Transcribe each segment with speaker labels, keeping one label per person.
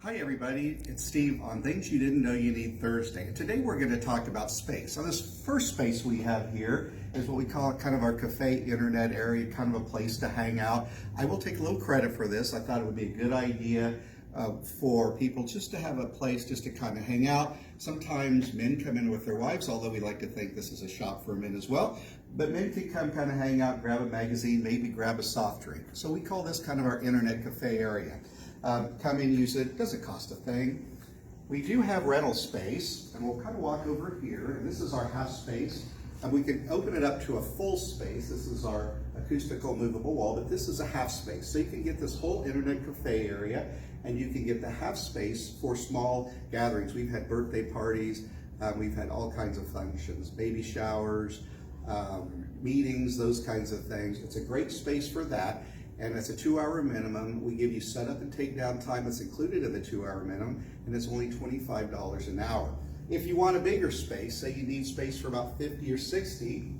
Speaker 1: Hi everybody, it's Steve on Things You Didn't Know You Need Thursday. And today we're going to talk about space. So this first space we have here is what we call kind of our cafe internet area, kind of a place to hang out. I will take a little credit for this. I thought it would be a good idea for people just to have a place just to kind of hang out. Sometimes men come in with their wives, although we like to think this is a shop for men as well. But men can come kind of hang out, grab a magazine, maybe grab a soft drink. So we call this kind of our internet cafe area. Come in, use it, doesn't cost a thing. We do have rental space, and we'll kind of walk over here, and this is our half space. And we can open it up to a full space. This is our acoustical movable wall, but this is a half space. So you can get this whole internet cafe area, and you can get the half space for small gatherings. We've had birthday parties, we've had all kinds of functions, baby showers, meetings, those kinds of things. It's a great space for that. And it's a 2-hour minimum. We give you setup and takedown time that's included in the 2-hour minimum, and it's only $25 an hour. If you want a bigger space, say you need space for about 50 or 60,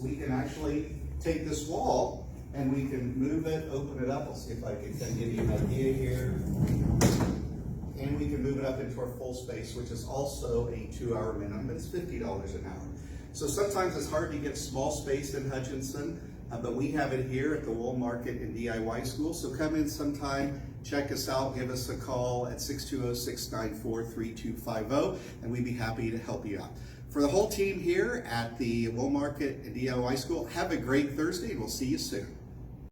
Speaker 1: we can actually take this wall and we can move it, open it up. I'll see if I can give you an idea here. And we can move it up into our full space, which is also a 2-hour minimum, but it's $50 an hour. So sometimes it's hard to get small space in Hutchinson, but we have it here at the Wool Market and DIY School. So come in sometime, check us out, give us a call at 620-694-3250, and we'd be happy to help you out. For the whole team here at the Wool Market and DIY School, have a great Thursday, and we'll see you soon.